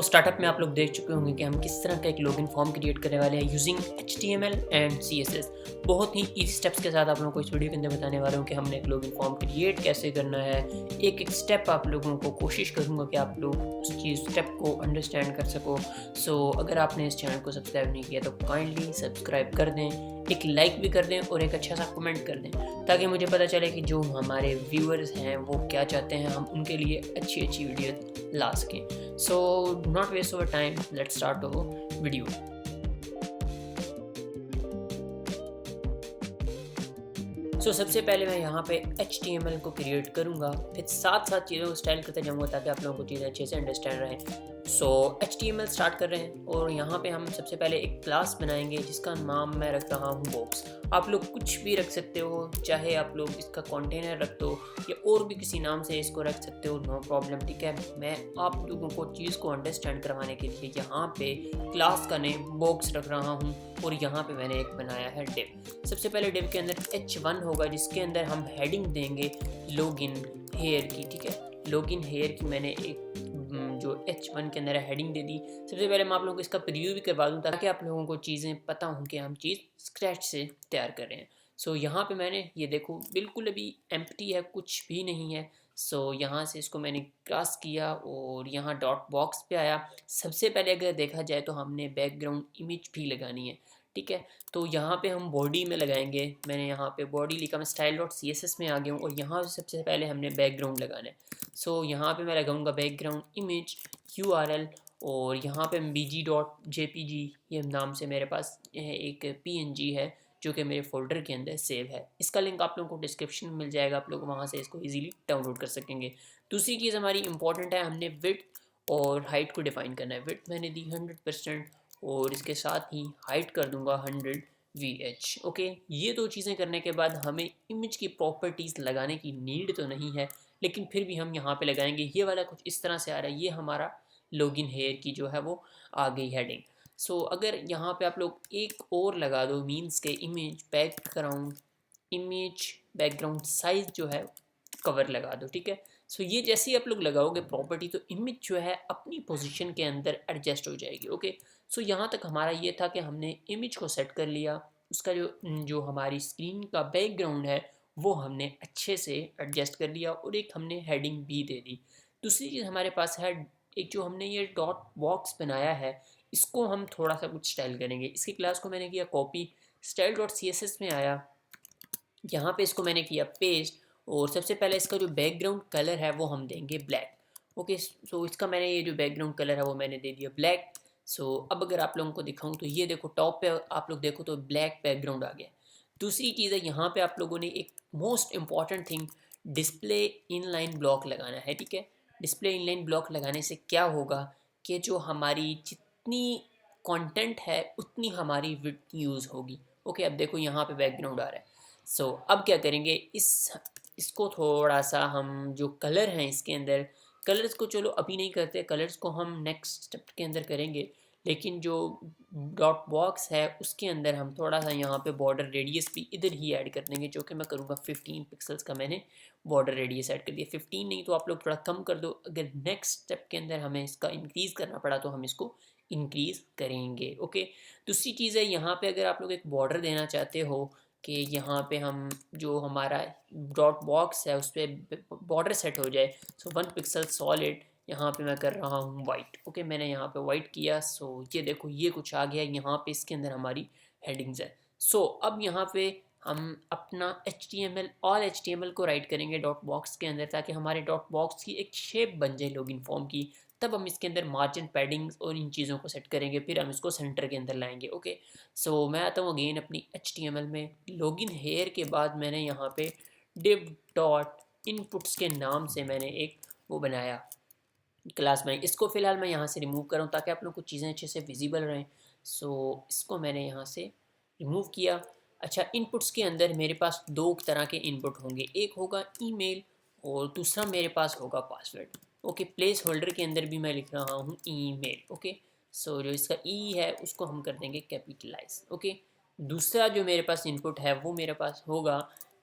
Startup में आप लोग देख चुके होंगे कि हम किस तरह का एक लॉगिन फॉर्म क्रिएट करने वाले हैं यूजिंग HTML एंड CSS। बहुत ही ईजी स्टेप्स के साथ आप लोगों को इस वीडियो के अंदर बताने वाला हूँ कि हमने एक लॉगिन फॉर्म क्रिएट कैसे करना है। एक एक स्टेप आप लोगों को कोशिश करूँगा कि आप लोग उस चीज़ स्टेप को अंडरस्टैंड कर सको। अगर आपने इस चैनल को सब्सक्राइब नहीं किया तो काइंडली सब्सक्राइब कर दें, एक लाइक भी कर दें और एक अच्छा सा कमेंट कर दें, ताकि मुझे पता चले कि जो हमारे व्यूअर्स हैं वो क्या चाहते हैं, हम उनके लिए अच्छी अच्छी वीडियो ला सकें। Do not waste our time, let's start our video. सबसे पहले मैं यहाँ पे HTML को क्रिएट करूँगा, फिर साथ साथ चीज़ों को स्टाइल करते जाऊँगा ताकि आप लोगों को चीज़ें अच्छे से अंडरस्टैंड रहें। HTML स्टार्ट कर रहे हैं और यहाँ पे हम सबसे पहले एक क्लास बनाएंगे जिसका नाम मैं रख रहा हूँ बॉक्स। आप लोग कुछ भी रख सकते हो, चाहे आप लोग इसका कंटेनर रख दो या और भी किसी नाम से इसको रख सकते हो, नो प्रॉब्लम, ठीक है। मैं आप लोगों को चीज़ को अंडरस्टैंड करवाने के लिए यहाँ पे क्लास का नेम बॉक्स रख रहा हूँ और यहाँ पे मैंने एक बनाया है डिव। सबसे पहले डिव के अंदर H1 होगा जिसके अंदर हम हेडिंग देंगे लॉगिन हेयर की, ठीक है। लॉगिन हेयर की मैंने एक जो H1 के अंदर हेडिंग दे दी। सबसे पहले मैं आप लोगों को इसका प्रीव्यू भी करवा दूँ ताकि आप लोगों को चीज़ें पता हों कि हम चीज़ स्क्रैच से तैयार कर रहे हैं। यहाँ पे मैंने ये देखो बिल्कुल अभी एम्प्टी है, कुछ भी नहीं है। यहाँ से इसको मैंने क्रॉस किया और यहाँ डॉट बॉक्स पे आया। सबसे पहले अगर देखा जाए तो हमने बैकग्राउंड इमेज भी लगानी है, ठीक है। तो यहाँ पे हम बॉडी में लगाएंगे। मैंने यहाँ पे बॉडी लिखा, मैं style.css में आ गया हूँ और यहाँ सबसे पहले हमने बैकग्राउंड लगाना है। यहाँ पे मैं लगाऊंगा बैकग्राउंड इमेज URL और यहाँ पे bg.jpg ये नाम से मेरे पास एक PNG है जो कि मेरे फोल्डर के अंदर सेव है। इसका लिंक आप लोगों को डिस्क्रिप्शन में मिल जाएगा, आप लोग वहाँ से इसको इजीली डाउनलोड कर सकेंगे। दूसरी चीज़ हमारी इंपॉर्टेंट है, हमने विड्थ और हाइट को डिफाइन करना है। विड्थ मैंने दी 100% और इसके साथ ही हाइट कर दूंगा 100 VH। ओके, ये दो चीज़ें करने के बाद हमें इमेज की प्रॉपर्टीज़ लगाने की नीड तो नहीं है, लेकिन फिर भी हम यहाँ पे लगाएंगे। ये वाला कुछ इस तरह से आ रहा है, ये हमारा लॉगिन हेयर की जो है वो आ गई हेडिंग। अगर यहाँ पे आप लोग एक और लगा दो, मीन्स के image background image background size जो है कवर लगा दो, ठीक है। ये जैसे ही आप लोग लगाओगे प्रॉपर्टी तो इमेज जो है अपनी पोजीशन के अंदर एडजस्ट हो जाएगी। ओके, यहाँ तक हमारा ये था कि हमने इमेज को सेट कर लिया, उसका जो हमारी स्क्रीन का बैकग्राउंड है वो हमने अच्छे से एडजस्ट कर लिया और एक हमने हेडिंग भी दे दी। दूसरी चीज़ हमारे पास है एक जो हमने ये डॉट बॉक्स बनाया है, इसको हम थोड़ा सा कुछ स्टाइल करेंगे। इसकी क्लास को मैंने किया कॉपी, style.css में आया, यहाँ पे इसको मैंने किया पेस्ट और सबसे पहले इसका जो बैकग्राउंड कलर है वो हम देंगे ब्लैक। ओके, इसका मैंने ये जो बैकग्राउंड कलर है वो मैंने दे दिया ब्लैक। अब अगर आप लोगों को दिखाऊं तो ये देखो टॉप पे आप लोग देखो तो ब्लैक बैकग्राउंड आ गया। दूसरी चीज़ है यहाँ पे आप लोगों ने एक most important thing display inline block लगाना है, ठीक है। डिस्प्ले इनलाइन ब्लॉक लगाने से क्या होगा कि जो हमारी जितनी कंटेंट है उतनी हमारी विड्थ यूज़ होगी। ओके, अब देखो यहाँ पे बैकग्राउंड आ रहा है। अब क्या करेंगे, इसको थोड़ा सा हम जो कलर हैं इसके अंदर, कलर्स को चलो अभी नहीं करते, कलर्स को हम नेक्स्ट स्टेप के अंदर करेंगे। लेकिन जो डॉट बॉक्स है उसके अंदर हम थोड़ा सा यहाँ पे बॉर्डर रेडियस भी इधर ही ऐड कर देंगे, जो कि मैं करूँगा 15 पिक्सल्स का मैंने बॉर्डर रेडियस ऐड कर दिया। 15 नहीं तो आप लोग थोड़ा कम कर दो, अगर नेक्स्ट स्टेप के अंदर हमें इसका इंक्रीज़ करना पड़ा तो हम इसको इंक्रीज़ करेंगे। ओके, दूसरी चीज़ है यहाँ पे अगर आप लोग एक बॉर्डर देना चाहते हो कि यहाँ पे हम जो हमारा डॉट बॉक्स है उस पर बॉर्डर सेट हो जाए, 1 पिक्सल सॉलिड यहाँ पे मैं कर रहा हूँ वाइट। ओके, मैंने यहाँ पे वाइट किया। ये देखो ये कुछ आ गया, यहाँ पे इसके अंदर हमारी हेडिंग्स है। अब यहाँ पे हम अपना ऑल HTML को राइट करेंगे डॉट बॉक्स के अंदर ताकि हमारे डॉट बॉक्स की एक शेप बन जाए लॉगिन फॉर्म की। तब हम इसके अंदर मार्जिन पैडिंग्स और इन चीज़ों को सेट करेंगे, फिर हम इसको सेंटर के अंदर लाएंगे। ओके, मैं आता हूँ अगेन अपनी HTML में। लॉगिन हेयर के बाद मैंने यहाँ पे div डॉट इनपुट्स के नाम से मैंने एक वो बनाया क्लास में। इसको फ़िलहाल मैं यहाँ से रिमूव कर रहा हूँ ताकि आप लोग को चीज़ें अच्छे से विजिबल रहें। इसको मैंने यहाँ से रिमूव किया अच्छा, इनपुट्स के अंदर मेरे पास दो तरह के इनपुट होंगे, एक होगा ईमेल और दूसरा मेरे पास होगा पासवर्ड। ओके, प्लेस होल्डर के अंदर भी मैं लिख रहा हूँ ईमेल। ओके, सो जो इसका ई है उसको हम कर देंगे कैपिटलाइज। ओके, दूसरा जो मेरे पास इनपुट है वो मेरे पास होगा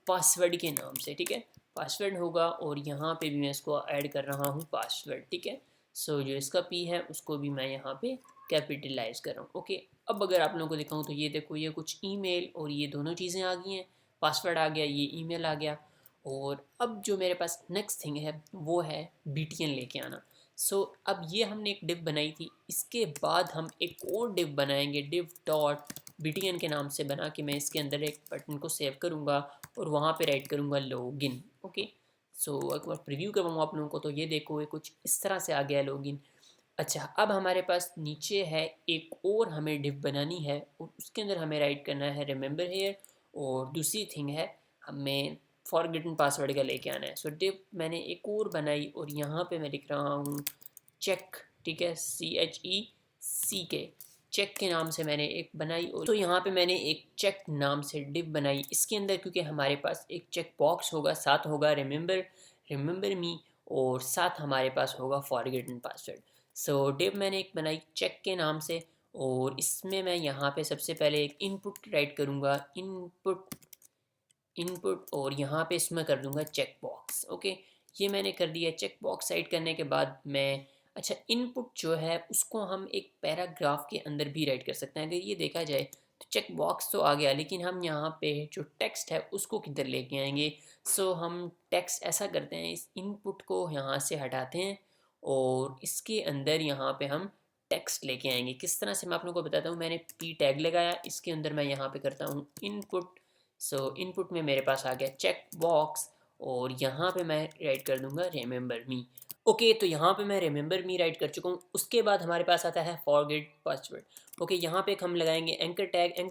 पासवर्ड के नाम से। ठीक है, पासवर्ड होगा और यहाँ पे भी मैं इसको ऐड कर रहा हूँ पासवर्ड। ठीक है, सो जो इसका पी है उसको भी मैं यहाँ पे कैपिटलाइज कर रहा हूँ। ओके, अब अगर आप लोगों को दिखाऊँ तो ये देखो, ये कुछ ईमेल और ये दोनों चीज़ें आ गई हैं, पासवर्ड आ गया, ये ईमेल आ गया। और अब जो मेरे पास नेक्स्ट थिंग है वो है BTN लेके आना। सो अब ये हमने एक डिव बनाई थी, इसके बाद हम एक और डिव बनाएंगे, डिव डॉट BTN के नाम से बना के मैं इसके अंदर एक बटन को सेव करूँगा और वहाँ पे राइट करूँगा लॉगिन। ओके, सो एक बार प्रीव्यू करवाऊँ आप लोगों को, तो ये देखो ये कुछ इस तरह से आ गया लॉगिन। अच्छा, अब हमारे पास नीचे है एक और हमें डिव बनानी है और उसके अंदर हमें राइट करना है रिमेंबर हेयर, और दूसरी थिंग है हमें फॉरगेटन पासवर्ड का लेके आना है। सो डिव मैंने एक और बनाई और यहाँ पे मैं लिख रहा हूँ चेक। ठीक है, CHECK, चेक के नाम से मैंने एक बनाई। और तो यहाँ पे मैंने एक चेक नाम से डिव बनाई, इसके अंदर क्योंकि हमारे पास एक चेक बॉक्स होगा, साथ होगा रिमेंबर मी, और साथ हमारे पास होगा फॉरगेटन पासवर्ड। सो डिव मैंने एक बनाई चेक के नाम से और इसमें मैं यहाँ पे सबसे पहले एक इनपुट राइट करूँगा, इनपुट और यहाँ पे इसमें कर दूँगा चेक बॉक्स। ओके, ये मैंने कर दिया चेक बॉक्स साइड करने के बाद मैं, अच्छा, इनपुट जो है उसको हम एक पैराग्राफ के अंदर भी राइट कर सकते हैं। अगर ये देखा जाए तो चेक बॉक्स तो आ गया, लेकिन हम यहाँ पे जो टेक्स्ट है उसको किधर लेके आएंगे। सो हम टेक्स्ट ऐसा करते हैं, इस इनपुट को यहाँ से हटाते हैं और इसके अंदर यहाँ पे हम टेक्स्ट लेके आएंगे। किस तरह से मैं आप लोगों को बताता हूँ। मैंने पी टैग लगाया, इसके अंदर मैं यहाँ पे करता हूँ इनपुट। सो इनपुट में मेरे पास आ गया चेक बॉक्स और यहाँ पे मैं राइट कर दूंगा रिमेंबर मी। ओके, तो यहाँ पे मैं रिमेंबर मी राइट कर चुका हूँ। उसके बाद हमारे पास आता है फॉरगेट पासवर्ड। ओके, यहाँ पे हम लगाएंगे एंकर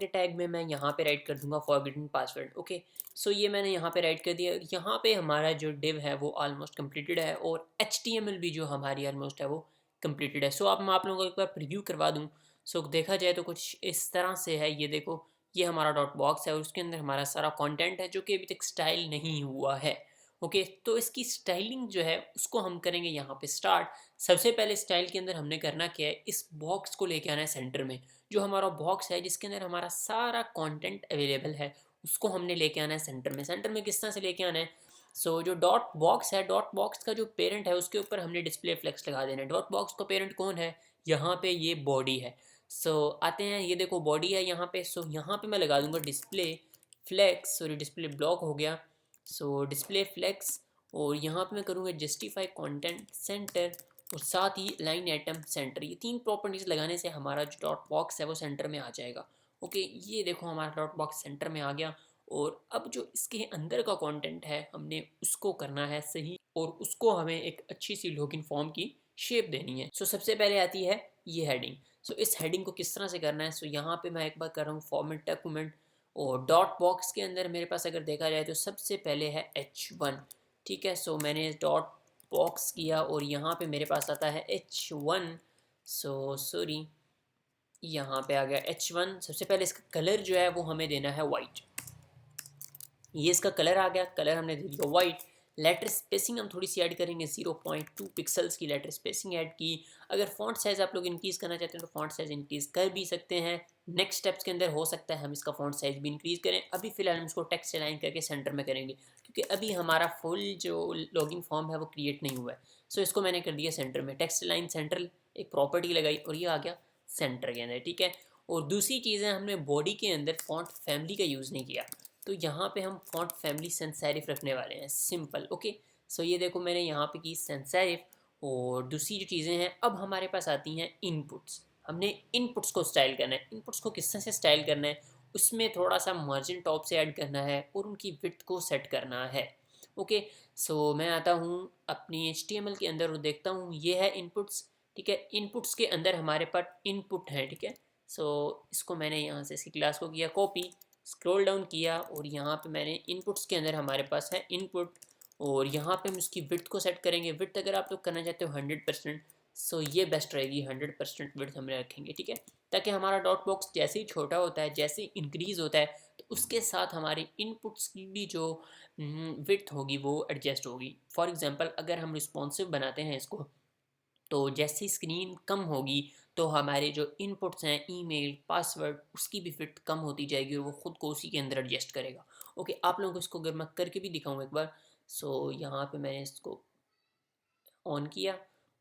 टैग में मैं यहाँ पे राइट कर दूंगा फॉरगेटन पासवर्ड। ओके, सो ये मैंने यहाँ पे राइट कर दिया। यहाँ पे हमारा जो डिव है वो ऑलमोस्ट कंप्लीटेड है और HTML भी जो हमारी ऑलमोस्ट है वो कंप्लीटेड है। सो अब मैं आप लोगों को एक बार प्रीव्यू करवा दूँ। सो देखा जाए तो कुछ इस तरह से है, ये देखो, ये हमारा डॉट बॉक्स है और उसके अंदर हमारा सारा कंटेंट है जो कि अभी तक स्टाइल नहीं हुआ है। ओके, तो इसकी स्टाइलिंग जो है उसको हम करेंगे यहाँ पे स्टार्ट। सबसे पहले स्टाइल के अंदर हमने करना क्या है, इस बॉक्स को लेके आना है सेंटर में। जो हमारा बॉक्स है जिसके अंदर हमारा सारा कंटेंट अवेलेबल है उसको हमने लेके आना है सेंटर में। सेंटर में किस तरह से लेके आना है, सो जो डॉट बॉक्स है, डॉट बॉक्स का जो पेरेंट है उसके ऊपर हमने डिस्प्ले फ्लेक्स लगा देना है। डॉट बॉक्स का पेरेंट कौन है, यहाँ पे ये बॉडी है। सो आते हैं, ये देखो बॉडी है यहाँ पे। सो यहाँ पे मैं लगा दूंगा display flex, sorry display block हो गया। सो डिस्प्ले फ्लेक्स और यहाँ पे मैं करूँगा जस्टिफाई कंटेंट सेंटर और साथ ही लाइन आइटम सेंटर। ये तीन प्रॉपर्टीज़ लगाने से हमारा जो डॉट बॉक्स है वो सेंटर में आ जाएगा। ओके, ये देखो हमारा डॉट बॉक्स सेंटर में आ गया। और अब जो इसके अंदर का कंटेंट है हमने उसको करना है सही और उसको हमें एक अच्छी सी लॉगिन फॉर्म की शेप देनी है। सो सबसे पहले आती है ये हेडिंग। सो इस हेडिंग को किस तरह से करना है, सो यहाँ पे मैं एक बार कर रहा हूँ फॉर्मेट डॉक्यूमेंट और डॉट बॉक्स के अंदर मेरे पास अगर देखा जाए तो सबसे पहले है H1। ठीक है, सो मैंने डॉट बॉक्स किया और यहाँ पे मेरे पास आता है H1। सो सॉरी, यहाँ पे आ गया H1। सबसे पहले इसका कलर जो है वो हमें देना है वाइट। ये इसका कलर आ गया, कलर हमने दे दिया वाइट। लेटर स्पेसिंग हम थोड़ी सी ऐड करेंगे, 0.2 पिक्सल्स की लेटर स्पेसिंग ऐड की। अगर फॉन्ट साइज़ आप लोग इंक्रीज़ करना चाहते हैं तो फॉन्ट साइज़ इंक्रीज़ कर भी सकते हैं। नेक्स्ट स्टेप्स के अंदर हो सकता है हम इसका फॉन्ट साइज़ भी इंक्रीज़ करें। अभी फ़िलहाल हम इसको टेक्स्ट अलाइन करके सेंटर में करेंगे क्योंकि अभी हमारा फुल जो लॉगिन फॉर्म है वो क्रिएट नहीं हुआ है। सो इसको मैंने कर दिया सेंटर में, टेक्स्ट अलाइन सेंटर, एक प्रॉपर्टी लगाई और ये आ गया सेंटर के अंदर। ठीक है, और दूसरी चीज़ें हमने बॉडी के अंदर फॉन्ट फैमिली का यूज़ नहीं किया, तो यहाँ पे हम फॉन्ट फैमिली सेंस सेरिफ रखने वाले हैं, सिंपल। ओके, सो ये देखो मैंने यहाँ पे की सेंस सेरिफ। और दूसरी जो चीज़ें हैं अब हमारे पास आती हैं इनपुट्स। हमने इनपुट्स को स्टाइल करना है। इनपुट्स को किस तरह से स्टाइल करना है, उसमें थोड़ा सा मार्जिन टॉप से ऐड करना है और उनकी विड्थ को सेट करना है। ओके, सो मैं आता हूँ अपनी HTML के अंदर और देखता हूँ ये है इनपुट्स। ठीक है, इनपुट्स के अंदर हमारे पास इनपुट है। ठीक है, सो इसको मैंने यहाँ से इसकी क्लास को किया कॉपी, स्क्रॉल डाउन किया और यहाँ पे मैंने इनपुट्स के अंदर हमारे पास है इनपुट और यहाँ पे हम इसकी विड्थ को सेट करेंगे। विड्थ अगर आप लोग करना चाहते हो 100%, सो ये बेस्ट रहेगी, 100% विड्थ हम रखेंगे। ठीक है, ताकि हमारा डॉट बॉक्स जैसे ही छोटा होता है, जैसे ही इंक्रीज़ होता है, तो उसके साथ हमारे इनपुट्स की भी जो विड्थ होगी वो एडजस्ट होगी। फॉर एग्ज़ाम्पल अगर हम रिस्पॉन्सिव बनाते हैं इसको, तो जैसे स्क्रीन कम होगी तो हमारे जो इनपुट्स हैं ईमेल पासवर्ड उसकी भी फिट कम होती जाएगी और वो ख़ुद को उसी के अंदर एडजस्ट करेगा। ओके, आप लोगों को इसको अगर मैं करके भी दिखाऊँ एक बार, सो यहाँ पे मैंने इसको ऑन किया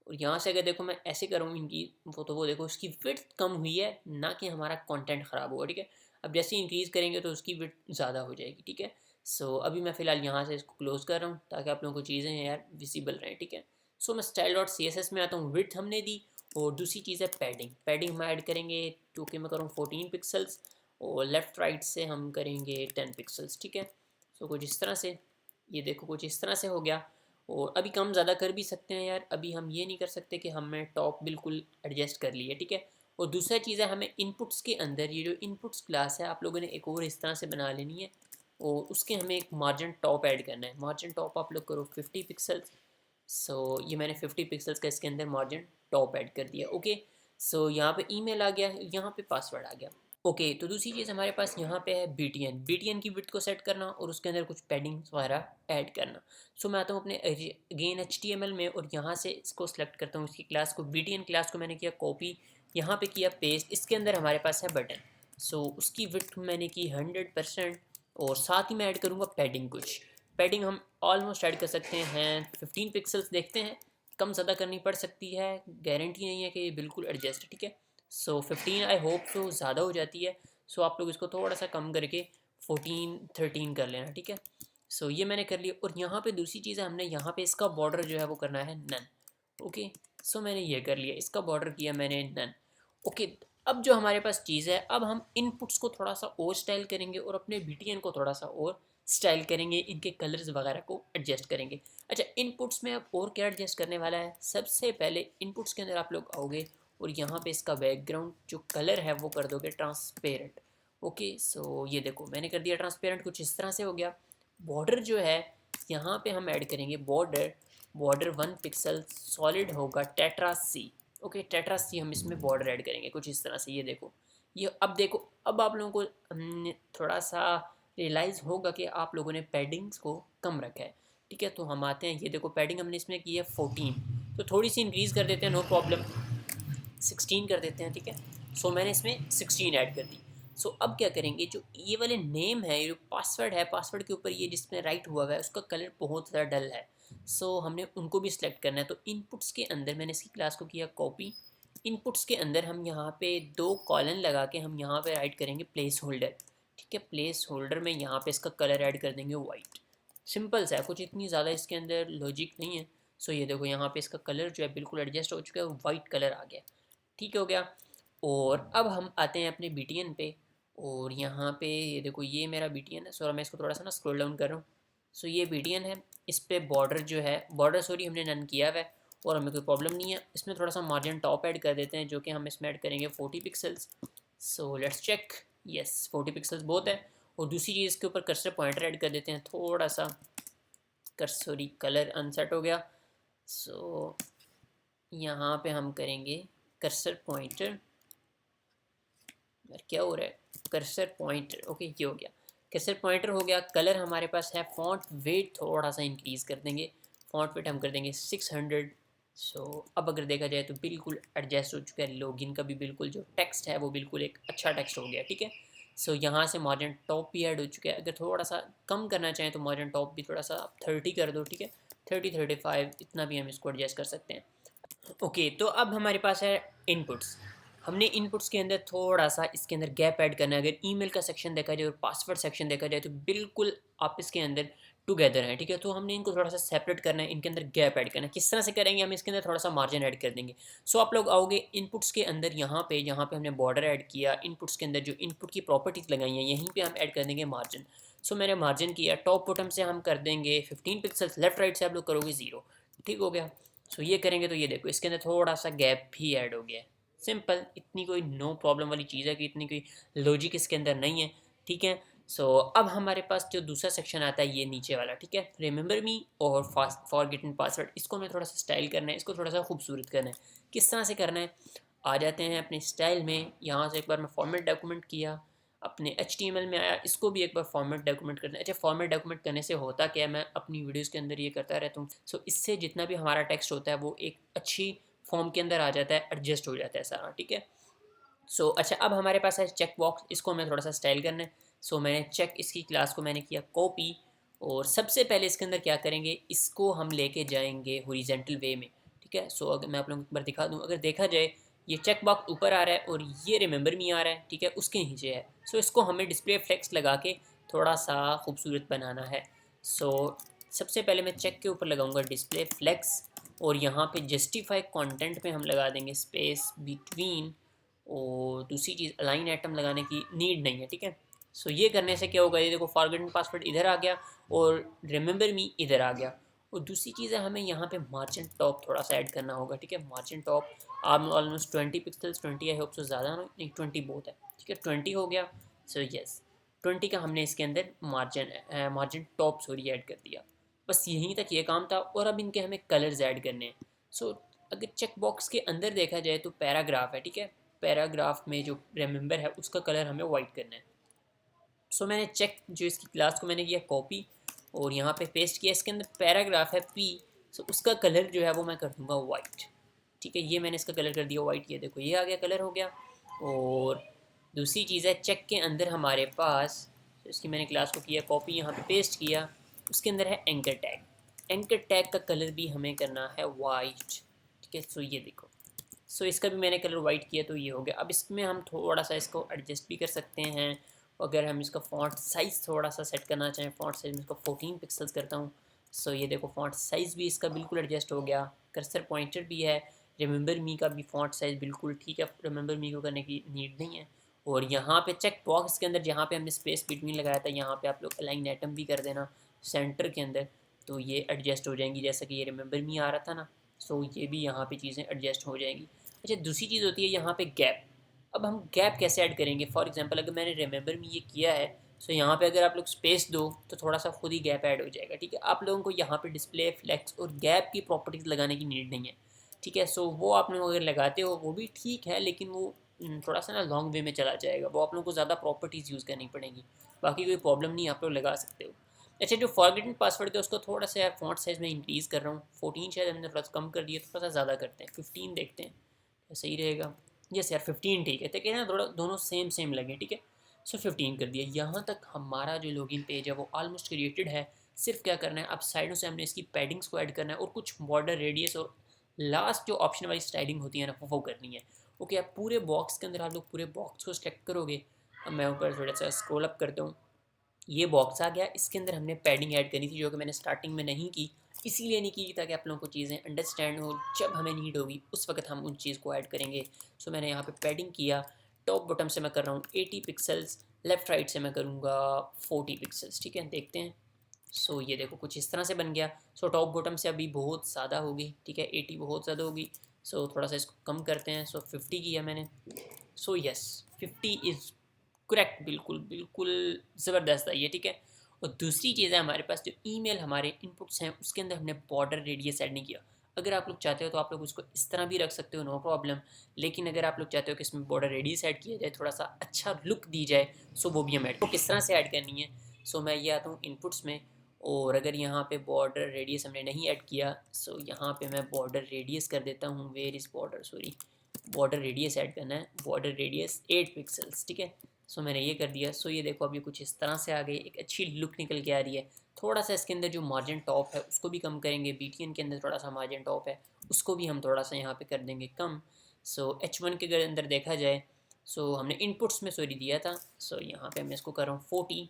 और यहाँ से अगर देखो मैं ऐसे करूँ इनकी वो, तो वो देखो उसकी विड्थ कम हुई है, ना कि हमारा कंटेंट ख़राब हुआ। ठीक है, अब जैसे इंक्रीज़ करेंगे तो उसकी विड्थ ज़्यादा हो जाएगी। ठीक है, सो अभी मैं फ़िलहाल यहाँ से इसको क्लोज़ कर रहा हूँ ताकि आप लोगों को चीज़ें यार विजिबल रहें। ठीक है, सो मैं style dot C S S में आता हूँ, विड्थ हमने दी और दूसरी चीज़ है पैडिंग। पैडिंग हम ऐड करेंगे, जो कि मैं करूँ 14 पिक्सल्स और लेफ़्ट राइट से हम करेंगे 10 पिक्सल्स। ठीक है, सो कुछ इस तरह से, ये देखो कुछ इस तरह से हो गया। और अभी कम ज़्यादा कर भी सकते हैं यार, अभी हम ये नहीं कर सकते कि हमने टॉप बिल्कुल एडजस्ट कर लिया। ठीक है, और दूसरा चीज़ है हमें इनपुट्स के अंदर ये जो इनपुट्स क्लास है आप लोगों ने एक और इस तरह से बना लेनी है और उसके हमें एक मार्जिन टॉप ऐड करना है। मार्जिन टॉप आप लोग करो 50 पिक्सल्स। सो ये मैंने 50 पिक्सल्स का इसके अंदर मार्जिन टॉप ऐड कर दिया। ओके, सो यहाँ पे ईमेल आ गया, यहाँ पे पासवर्ड आ गया। ओके, तो दूसरी चीज़ हमारे पास यहाँ पे है BTN की विड्थ को सेट करना और उसके अंदर कुछ पैडिंग्स वगैरह ऐड करना। सो मैं आता हूँ अपने अगेन HTML में और यहाँ से इसको सेलेक्ट करता हूँ, इसकी क्लास को, BTN क्लास को मैंने किया कॉपी, यहाँ पे किया पेस्ट। इसके अंदर हमारे पास है बटन, सो उसकी विड्थ मैंने की 100% और साथ ही मैं ऐड करूँगा पैडिंग। कुछ पैडिंग हम ऑलमोस्ट ऐड कर सकते हैं 15 पिक्सल्स, देखते हैं कम ज़्यादा करनी पड़ सकती है, गारंटी नहीं है कि ये बिल्कुल एडजस्ट है। ठीक है, सो 15 आई होप सो ज़्यादा हो जाती है, सो आप लोग इसको थोड़ा सा कम करके 14-13 कर लेना। ठीक है, सो ये मैंने कर लिया और यहाँ पे दूसरी चीज़ है, हमने यहाँ पे इसका बॉर्डर जो है वो करना है नन। ओके, सो मैंने ये कर लिया, इसका बॉर्डर किया मैंने नन। ओके, अब जो हमारे पास चीज़ है, अब हम इनपुट्स को थोड़ा सा और स्टाइल करेंगे और अपने BTN को थोड़ा सा और स्टाइल करेंगे, इनके कलर्स वगैरह को एडजस्ट करेंगे। अच्छा, इनपुट्स में अब और क्या एडजस्ट करने वाला है, सबसे पहले इनपुट्स के अंदर आप लोग आओगे और यहाँ पे इसका बैकग्राउंड जो कलर है वो कर दोगे ट्रांसपेरेंट। ओके, सो ये देखो मैंने कर दिया ट्रांसपेरेंट, कुछ इस तरह से हो गया। बॉर्डर जो है यहाँ पे हम ऐड करेंगे बॉर्डर 1 पिक्सल सॉलिड होगा टेट्रा सी। ओके, टेट्रा सी हम इसमें बॉर्डर ऐड करेंगे कुछ इस तरह से। ये देखो, ये अब देखो, अब आप लोगों को थोड़ा सा रियलाइज़ होगा कि आप लोगों ने पैडिंग्स को कम रखा है। ठीक है, तो हम आते हैं, ये देखो पैडिंग हमने इसमें की है 14, तो थोड़ी सी इंक्रीज़ कर देते हैं, नो प्रॉब्लम, 16 कर देते हैं। ठीक है, सो मैंने इसमें 16 ऐड कर दी। सो अब क्या करेंगे, जो ये वाले नेम है, जो पासवर्ड है, पासवर्ड के ऊपर ये जिसमें राइट हुआ है उसका कलर बहुत ज़्यादा डल है, सो हमने उनको भी सिलेक्ट करना है। तो इनपुट्स के अंदर मैंने इसकी क्लास को किया कॉपी, इनपुट्स के अंदर हम यहाँ पे 2 कॉलन लगा के हम यहाँ पे ऐड करेंगे प्लेस होल्डर। ठीक है, प्लेस होल्डर में यहाँ पे इसका कलर ऐड कर देंगे वाइट। सिंपल सा है, कुछ इतनी ज़्यादा इसके अंदर लॉजिक नहीं है। सो ये देखो यहाँ पे इसका कलर जो है बिल्कुल एडजस्ट हो चुका है, वाइट कलर आ गया। ठीक हो गया, और अब हम आते हैं अपने BTN पे और यहाँ पे ये देखो ये मेरा BTN है। सो मैं इसको थोड़ा सा ना स्क्रॉल डाउन कर रहा हूँ। सो ये BTN है, इस पे बॉर्डर जो है, बॉर्डर सॉरी हमने नन किया हुआ है और हमें कोई प्रॉब्लम नहीं है। इसमें थोड़ा सा मार्जिन टॉप ऐड कर देते हैं, जो कि हम इसमें ऐड करेंगे 40 pixels. So let's check, yes 40 pixels बहुत है। और दूसरी चीज़ इसके ऊपर कर्सर पॉइंटर ऐड कर देते हैं, थोड़ा सा कर्सरी कलर अनसेट हो गया। सो यहाँ पे हम करेंगे कर्सर पॉइंटर, यार क्या हो रहा है, कर्सर पॉइंटर। ओके, ये हो गया, कर्सर पॉइंटर हो गया। कलर हमारे पास है, फॉन्ट वेट थोड़ा सा इंक्रीज़ कर देंगे, फॉन्ट वेट हम कर देंगे 600। सो अब अगर देखा जाए तो बिल्कुल एडजस्ट हो चुका है, लॉगिन का भी बिल्कुल जो टेक्स्ट है वो बिल्कुल एक अच्छा टेक्स्ट हो गया। ठीक है, सो यहाँ से मार्जिन टॉप भी ऐड हो चुका है। अगर थोड़ा सा कम करना चाहें तो मार्जिन टॉप भी थोड़ा सा 30 कर दो। ठीक है, 30-35 इतना भी हम इसको एडजस्ट कर सकते हैं। ओके, तो अब हमारे पास है इनपुट्स। हमने इनपुट्स के अंदर थोड़ा सा इसके अंदर गैप ऐड करना है। अगर ईमेल का सेक्शन देखा जाए और पासवर्ड सेक्शन देखा जाए तो बिल्कुल आपस के अंदर टुगेदर है। ठीक है, तो हमने इनको थोड़ा सा सेपरेट करना है, इनके अंदर गैप ऐड करना है। किस तरह से करेंगे, हम इसके अंदर थोड़ा सा मार्जिन ऐड कर देंगे। सो आप लोग आओगे इनपुट्स के अंदर, यहाँ पे हमने बॉर्डर ऐड किया, इनपुट्स के अंदर जो इनपुट की प्रॉपर्टीज लगाई हैं यहीं पर हम ऐड कर देंगे मार्जिन। सो मैंने मार्जिन किया, टॉप बॉटम से हम कर देंगे 15 पिक्सल्स, लेफ्ट राइट से आप लोग करोगे 0। ठीक हो गया, सो ये करेंगे तो ये देखो इसके अंदर थोड़ा सा गैप भी ऐड हो गया है। सिंपल, इतनी कोई नो प्रॉब्लम वाली चीज़ है कि इतनी कोई लॉजिक इसके अंदर नहीं है। ठीक है, सो अब हमारे पास जो दूसरा सेक्शन आता है ये नीचे वाला। ठीक है, रिमेंबर मी और फास्ट फॉरगेटन पासवर्ड, इसको हमें थोड़ा सा स्टाइल करना है, इसको थोड़ा सा खूबसूरत करना है। किस तरह से करना है, आ जाते हैं अपने स्टाइल में, यहाँ से एक बार मैं फॉर्मेट डॉक्यूमेंट किया, अपने HTML में आया, इसको भी एक बार फॉर्मेट डॉक्यूमेंट करना है। अच्छा, फॉर्मेट डॉक्यूमेंट करने से होता क्या है, मैं अपनी वीडियोस के अंदर ये करता रहता हूँ। सो इससे जितना भी हमारा टेक्स्ट होता है वो एक अच्छी फॉर्म के अंदर आ जाता है, एडजस्ट हो जाता है सारा, ठीक है। सो अच्छा, अब हमारे पास है चेक बॉक्स, इसको हमें थोड़ा सा स्टाइल करना है। सो मैंने चेक, इसकी क्लास को मैंने किया कॉपी, और सबसे पहले इसके अंदर क्या करेंगे, इसको हम लेके जाएंगे हॉरिजॉन्टल वे में, ठीक है। सो अगर मैं आप लोगों को एक बार दिखा दूँ, अगर देखा जाए ये चेक बॉक्स ऊपर आ रहा है और ये रिमेंबर मी आ रहा है, ठीक है, उसके नीचे है। सो इसको हमें डिस्प्ले फ्लेक्स लगा के थोड़ा सा खूबसूरत बनाना है। सो सबसे पहले मैं चेक के ऊपर लगाऊंगा डिस्प्ले फ्लेक्स, और यहाँ पे जस्टिफाई कंटेंट पे हम लगा देंगे स्पेस बिटवीन, और दूसरी चीज़ अलाइन आइटम लगाने की नीड नहीं है, ठीक है। सो ये करने से क्या होगा, ये देखो फॉरगेटन पासवर्ड इधर आ गया और रिमेंबर मी इधर आ गया। और दूसरी चीज़ है, हमें यहाँ पे मार्जिन टॉप थोड़ा सा ऐड करना होगा, ठीक है। मार्जिन टॉप आप almost 20 pixels, 20 I hope so ज़्यादा नहीं, 20 बहुत है, ठीक है, 20 हो गया। सो यस, 20 का हमने इसके अंदर मार्जिन टॉप सॉरी ऐड कर दिया। बस यहीं तक ये काम था, और अब इनके हमें कलर्स ऐड करने हैं। सो अगर चेक बॉक्स के अंदर देखा जाए तो पैराग्राफ है, ठीक है, पैराग्राफ में जो रिमेंबर है उसका कलर हमें वाइट करना है। सो मैंने चेक जो इसकी क्लास को मैंने किया कॉपी और यहाँ पे पेस्ट किया, इसके अंदर पैराग्राफ है पी, सो उसका कलर जो है वो मैं कर दूँगा वाइट, ठीक है। ये मैंने इसका कलर कर दिया वाइट, ये देखो ये आ गया, कलर हो गया। और दूसरी चीज़ है चेक के अंदर हमारे पास, तो इसकी मैंने क्लास को किया कॉपी, यहाँ पे पेस्ट किया, उसके अंदर है एंकर टैग। एंकर टैग का कलर भी हमें करना है वाइट, ठीक है। सो ये देखो, सो इसका भी मैंने कलर वाइट किया, तो ये हो गया। अब इसमें हम थोड़ा सा इसको एडजस्ट भी कर सकते हैं। अगर हम इसका फ़ॉन्ट साइज़ थोड़ा सा सेट करना चाहें, फ़ॉन्ट साइज़ में इसको 14 पिक्सल्स करता हूँ। सो ये देखो फ़ॉन्ट साइज़ भी इसका बिल्कुल एडजस्ट हो गया, कर्सर पॉइंटर भी है, रिमेंबर मी का भी फ़ॉन्ट साइज़ बिल्कुल ठीक है, रिमेंबर मी को करने की नीड नहीं है। और यहाँ पे चेक बॉक्स के अंदर जहाँ पे हमने स्पेस बिटवीन लगाया था, यहाँ पे आप लोग अलाइन आइटम भी कर देना सेंटर के अंदर, तो ये एडजस्ट हो जाएंगी, जैसा कि ये रिमेंबर मी आ रहा था ना। सो ये भी यहाँ पे चीज़ें एडजस्ट हो जाएंगी। अच्छा, दूसरी चीज़ होती है यहाँ पे गैप। अब हम गैप कैसे ऐड करेंगे, फॉर एग्जांपल अगर मैंने रिमेंबर में ये किया है, सो यहाँ पे अगर आप लोग स्पेस दो तो थोड़ा सा खुद ही गैप ऐड हो जाएगा, ठीक है। आप लोगों को यहाँ पे डिस्प्ले फ्लेक्स और गैप की प्रॉपर्टीज़ लगाने की नीड नहीं है, ठीक है। सो वो आप लोग अगर लगाते हो वो भी ठीक है, लेकिन वो थोड़ा सा ना लॉन्ग वे में चला जाएगा, वो आप लोगों को ज़्यादा प्रॉपर्टीज़ यूज़ करनी पड़ेगी। बाकी कोई प्रॉब्लम नहीं, आप लोग लगा सकते हो। अच्छा, जो फॉरगेटन पासवर्ड का उसको थोड़ा सा यार फॉन्ट साइज़ में इंक्रीज़ कर रहा हूँ, 14 शायद हमने थोड़ा सा कम कर दिया, थोड़ा सा ज़्यादा करते हैं, 15 देखते हैं सही रहेगा। यस यार 15 ठीक है, तो क्या ना थोड़ा दोनों सेम सेम लगे, ठीक है। सो 15 कर दिया। यहाँ तक हमारा जो लॉगिन पेज है वो ऑलमोस्ट क्रिएटेड है। सिर्फ क्या करना है, अब साइडों से हमने इसकी पैडिंग्स को ऐड करना है और कुछ बॉर्डर रेडियस और लास्ट जो ऑप्शन वाली स्टाइलिंग होती है ना वो करनी है। ओके, अब पूरे बॉक्स के अंदर आप लोग पूरे बॉक्स को सेलेक्ट करोगे। अब मैं ऊपर थोड़ा सा स्क्रॉल अप करता हूँ, ये बॉक्स आ गया, इसके अंदर हमने पैडिंग ऐड करनी थी जो कि मैंने स्टार्टिंग में नहीं की, इसीलिए नहीं की ताकि आप लोगों को चीज़ें अंडरस्टैंड हो, जब हमें नीड होगी उस वक्त हम उन चीज़ को ऐड करेंगे। सो मैंने यहाँ पे पैडिंग किया, टॉप बॉटम से मैं कर रहा हूँ 80 पिक्सल्स, लेफ़्ट राइट से मैं करूँगा 40 पिक्सल्स, ठीक है, देखते हैं। सो ये देखो कुछ इस तरह से बन गया। सो टॉप बॉटम से अभी बहुत ज़्यादा होगी, ठीक है, 80 बहुत ज़्यादा होगी। सो थोड़ा सा इसको कम करते हैं। सो 50 किया मैंने। सो यस 50 इज़ करेक्ट, बिल्कुल बिल्कुल ज़बरदस्त है ये, ठीक है। और दूसरी चीज़ है, हमारे पास जो ईमेल हमारे इनपुट्स हैं उसके अंदर हमने बॉर्डर रेडियस ऐड नहीं किया। अगर आप लोग चाहते हो तो आप लोग उसको इस तरह भी रख सकते हो, नो प्रॉब्लम। लेकिन अगर आप लोग चाहते हो कि इसमें बॉर्डर रेडियस ऐड किया जाए, थोड़ा सा अच्छा लुक दी जाए, सो वो भी हम ऐड, तो किस तरह से ऐड करनी है। सो मैं ये आता हूँ इनपुट्स में, और अगर यहाँ पे बॉर्डर रेडियस हमने नहीं ऐड किया, सो यहाँ पे मैं बॉर्डर रेडियस कर देता हूँ, where is border, sorry border radius add करना है, बॉर्डर रेडियस 8 पिक्सल्स, ठीक है। सो मैंने ये कर दिया। सो ये देखो अभी कुछ इस तरह से आ गई, एक अच्छी लुक निकल के आ रही है। थोड़ा सा इसके अंदर जो मार्जिन टॉप है उसको भी कम करेंगे, BTN के अंदर थोड़ा सा मार्जिन टॉप है उसको भी हम थोड़ा सा यहाँ पे कर देंगे कम। सो H1 के अंदर देखा जाए, सो हमने इनपुट्स में सॉरी दिया था, सो यहाँ पे मैं इसको कर रहा हूँ 40।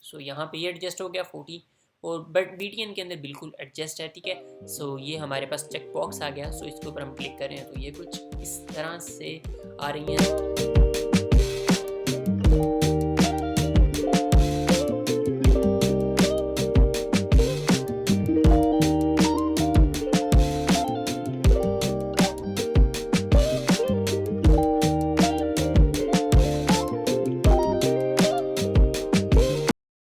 सो यहाँ पे ये एडजस्ट हो गया 40, और बट BTN के अंदर बिल्कुल एडजस्ट है, ठीक है। सो ये हमारे पास चेक बॉक्स आ गया। सो इसके ऊपर हम क्लिक करें तो ये कुछ इस तरह से आ रही है।